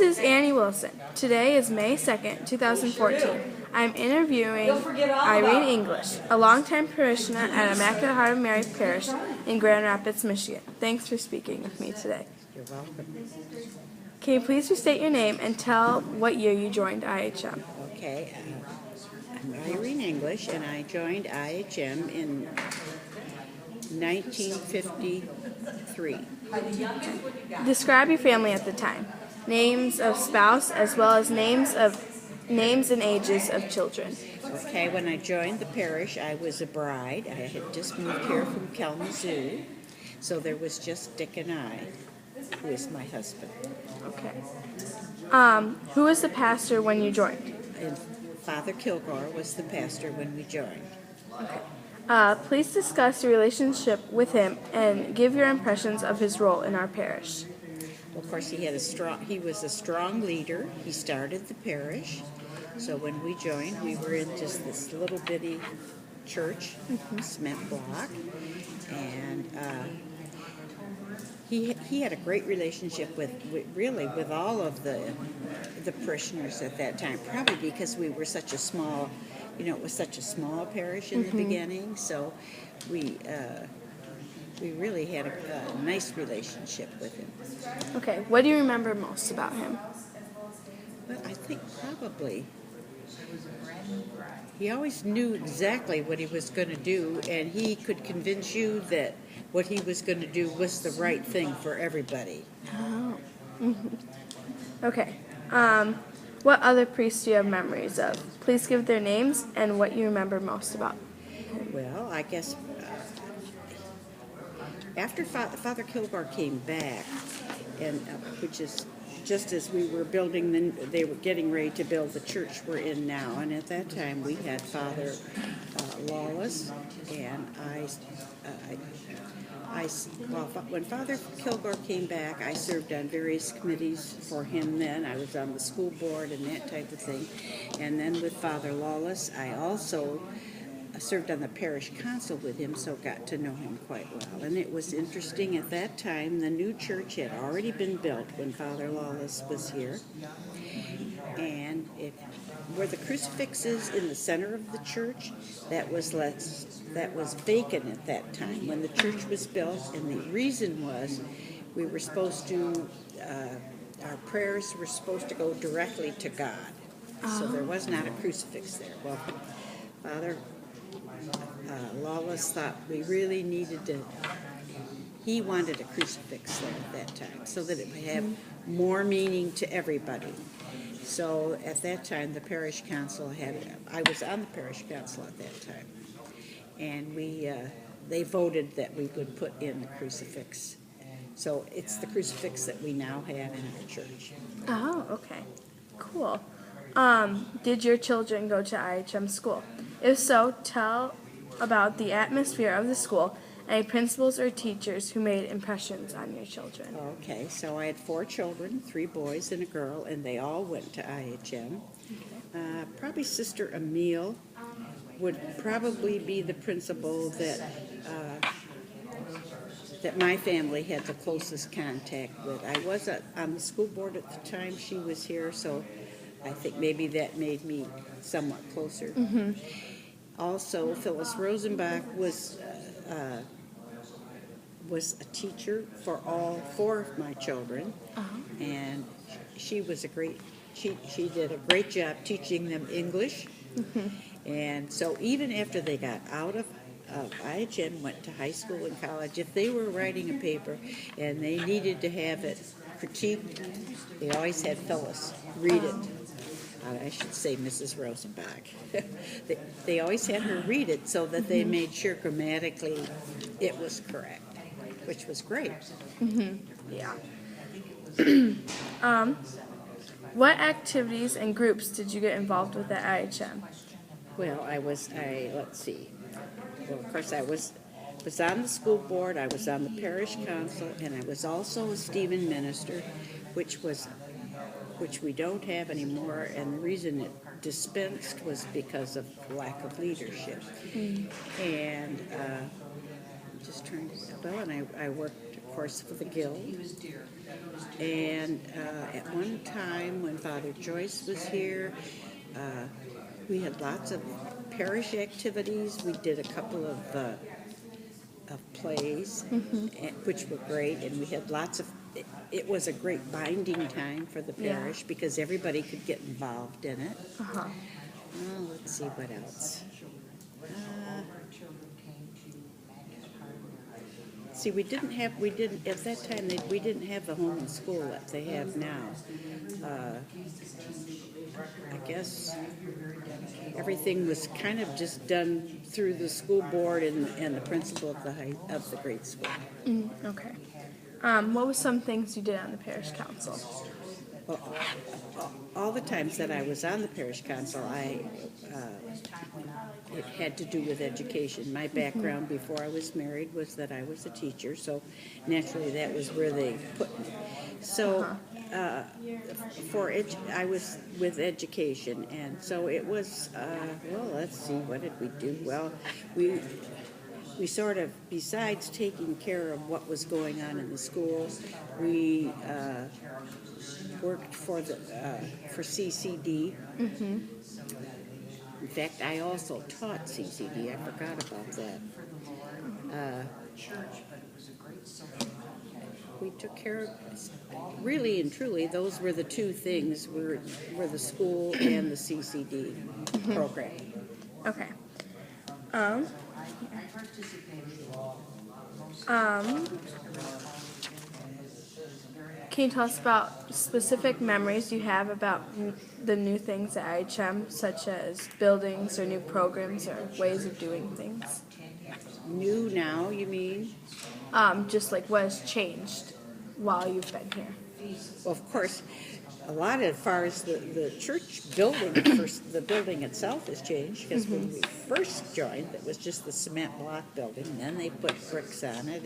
is Annie Wilson. Today is May 2nd, 2014. I'm interviewing Irene English, a longtime parishioner at Immaculate Heart of Mary Parish in Grand Rapids, Michigan. Thanks for speaking with me today. You're welcome. Can you please restate your name and tell what year you joined IHM? Okay, I'm Irene English, and I joined IHM in 1953. Describe your family at the time. Names of spouse as well as names and ages of children. Okay, when I joined the parish, I was a bride. I had just moved here from Kalamazoo, so there was just Dick and I, who is my husband. Okay. Who was the pastor when you joined? And Father Kilgore was the pastor when we joined. Okay. Please discuss your relationship with him and give your impressions of his role in our parish. Well, of course, he was a strong leader. He started the parish. So when we joined, we were in just this little bitty church, cement block, and he had a great relationship with all of the parishioners at that time. Probably because we were such a small, it was such a small parish in the beginning. So we really had a nice relationship with him. Okay, what do you remember most about him? Well, I think probably he always knew exactly what he was going to do, and he could convince you that what he was going to do was the right thing for everybody. Oh. Okay. What other priests do you have memories of? Please give their names and what you remember most about him. Well, I guess after Father Kilgore came back, and which is just as we were they were getting ready to build the church we're in now, and at that time we had Father Lawless, and when Father Kilgore came back, I served on various committees for him then. I was on the school board and that type of thing. And then with Father Lawless, I also served on the parish council with him, so got to know him quite well. And it was interesting, at that time, the new church had already been built when Father Lawless was here. And where the crucifix is in the center of the church, that was vacant at that time when the church was built. And the reason was we were supposed to, our prayers were supposed to go directly to God. So there was not a crucifix there. Well, Father Lawless thought we really he wanted a crucifix there at that time so that it would have more meaning to everybody. So at that time, the parish council I was on the parish council at that time, and they voted that we would put in the crucifix. So it's the crucifix that we now have in our church. Oh, okay. Cool. Did your children go to IHM school? If so, tell about the atmosphere of the school and any principals or teachers who made impressions on your children. Okay, so I had 4 children, 3 boys and a girl, and they all went to IHM. Okay. Probably Sister Emile would probably be the principal that my family had the closest contact with. I was on the school board at the time she was here, so I think maybe that made me somewhat closer. Also, Phyllis Rosenbach was a teacher for all 4 of my children, and she did a great job teaching them English. And so even after they got out of IHM, went to high school and college, if they were writing a paper and they needed to have it critiqued, they always had Phyllis read it. I should say Mrs. Rosenbach. They always had her read it so that they made sure grammatically it was correct, which was great. Yeah. What activities and groups did you get involved with at IHM? Well, let's see. Well, of course, I was on the school board, I was on the parish council, and I was also a Stephen minister, which we don't have anymore, and the reason it dispensed was because of lack of leadership. And just trying to, and I worked, of course, for the Guild, And at one time, when Father Joyce was here, we had lots of parish activities. We did a couple of plays, which were great, and we had lots of. It was a great binding time for the Yeah. parish because everybody could get involved in it. Uh-huh. Oh, let's see what else. See, we didn't at that time. We didn't have the home and school that they have now. I guess everything was kind of just done through the school board and the principal of the grade school. Okay. What were some things you did on the parish council? Well, all the times that I was on the parish council, it had to do with education. My background before I was married was that I was a teacher, so naturally that was where they put me. So I was with education, and so it was. Well, let's see, what did we do? Well, we sort of, besides taking care of what was going on in the school, we worked for CCD. In fact, I also taught CCD. I forgot about that. We took care of, really and truly, those were the two things, were the school and the CCD program. Okay. Can you tell us about specific memories you have about the new things at IHM, such as buildings or new programs or ways of doing things? New now, you mean? Just like what has changed while you've been here. Well, of course, a lot as far as the church building, the building itself has changed, because when we first joined, it was just the cement block building, and then they put bricks on it,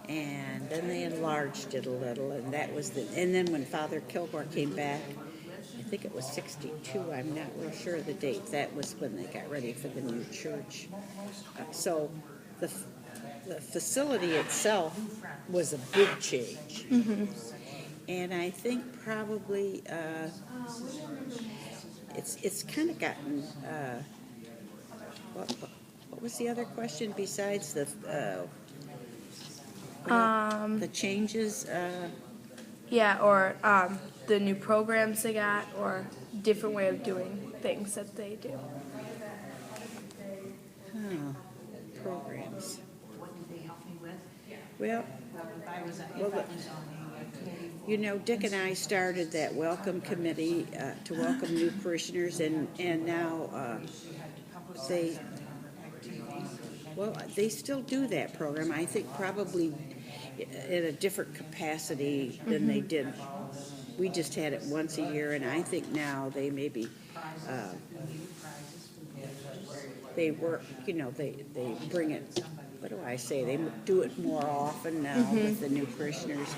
and then they enlarged it a little, and that was and then when Father Kilgore came back, I think it was 62, I'm not real sure of the date, that was when they got ready for the new church. So the facility itself was a big change. And I think probably it's kind of gotten, what was the other question besides the changes? Yeah, or the new programs they got, or different way of doing things that they do. Programs. Well, you know, Dick and I started that welcome committee to welcome new parishioners, and now they still do that program. I think probably in a different capacity than they did. We just had it once a year, and I think now they maybe they work. You know, they bring it. What do I say? They do it more often now with the new parishioners.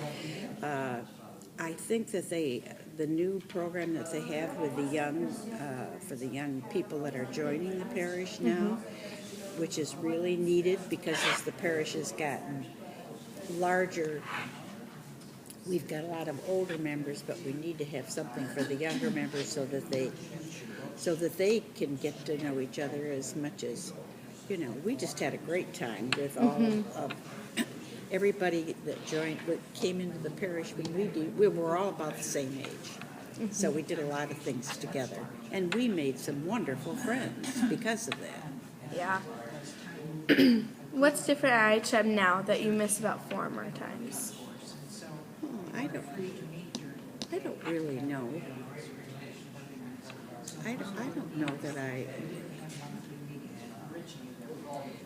I think that the new program that they have with the young, for the young people that are joining the parish now, which is really needed because as the parish has gotten larger, we've got a lot of older members, but we need to have something for the younger members so that they can get to know each other as much as. You know, we just had a great time with all of everybody that came into the parish when we were all about the same age. So we did a lot of things together. And we made some wonderful friends because of that. Yeah. What's different at IHM now that you miss about former times? Oh, I don't really know. I don't know that I...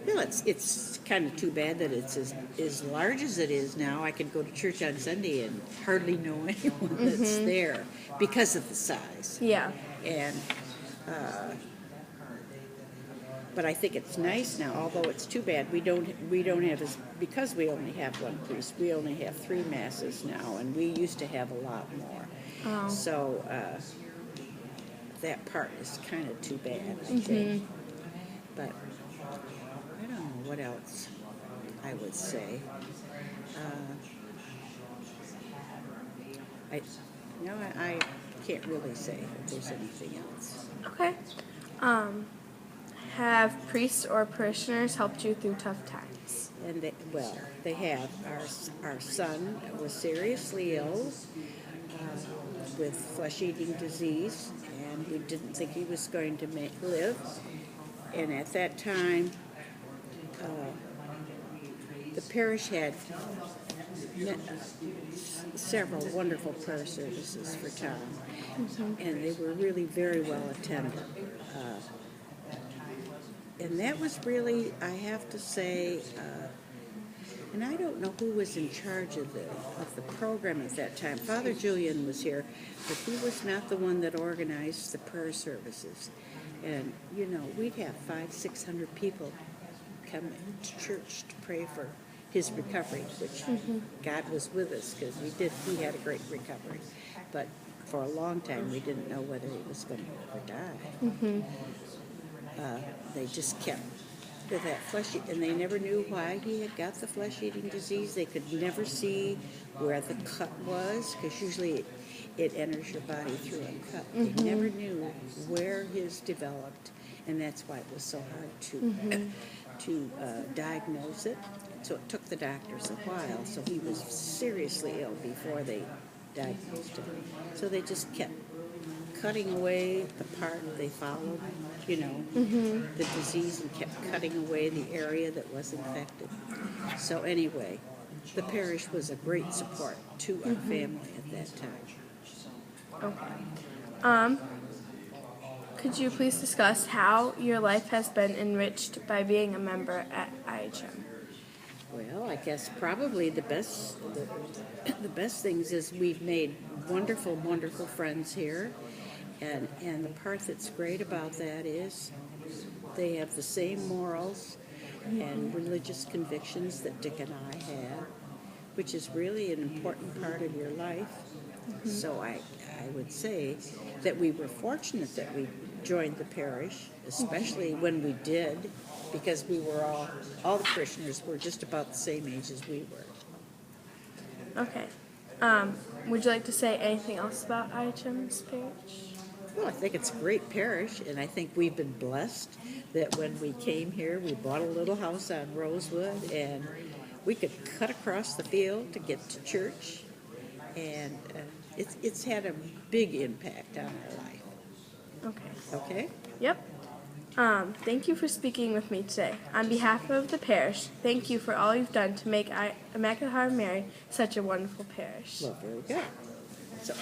Well, it's kind of too bad that it's as large as it is now. I could go to church on Sunday and hardly know anyone that's there because of the size. Yeah. And but I think it's nice now. Although it's too bad we don't have because we only have one priest. We only have 3 masses now, and we used to have a lot more. Oh. So that part is kind of too bad, I think. But I don't know what else I would say. I, no, I can't really say if there's anything else. Okay. Have priests or parishioners helped you through tough times? And they have. Our son was seriously ill with flesh-eating disease, and we didn't think he was going to live. And at that time, the parish had several wonderful prayer services for Tom, and they were really very well attended. And that was really, I have to say, and I don't know who was in charge of the program at that time. Father Julian was here, but he was not the one that organized the prayer services. And, you know, we'd have 500-600 people come to church to pray for his recovery, which God was with us because he had a great recovery. But for a long time, we didn't know whether he was going to ever die. They just kept with that and they never knew why he had got the flesh-eating disease. They could never see where the cut was, because usually it enters your body through a cut. They never knew where his developed, and that's why it was so hard to diagnose it. So it took the doctors a while. So he was seriously ill before they diagnosed him. So they just kept cutting away the part they followed, you know, the disease, and kept cutting away the area that was infected. So anyway, the parish was a great support to our family at that time. Okay. Could you please discuss how your life has been enriched by being a member at IHM? Well, I guess probably the best things is we've made wonderful, wonderful friends here. And the part that's great about that is they have the same morals and religious convictions that Dick and I have, which is really an important part of your life. So I would say that we were fortunate that we joined the parish, especially when we did, because we were all the parishioners were just about the same age as we were. Okay. Would you like to say anything else about IHM's parish? Well, I think it's a great parish, and I think we've been blessed that when we came here, we bought a little house on Rosewood, and we could cut across the field to get to church, and it's had a big impact on our life. Okay. Okay? Yep. Thank you for speaking with me today. On behalf of the parish, thank you for all you've done to make Immaculate Heart of Mary such a wonderful parish. Well, very good. So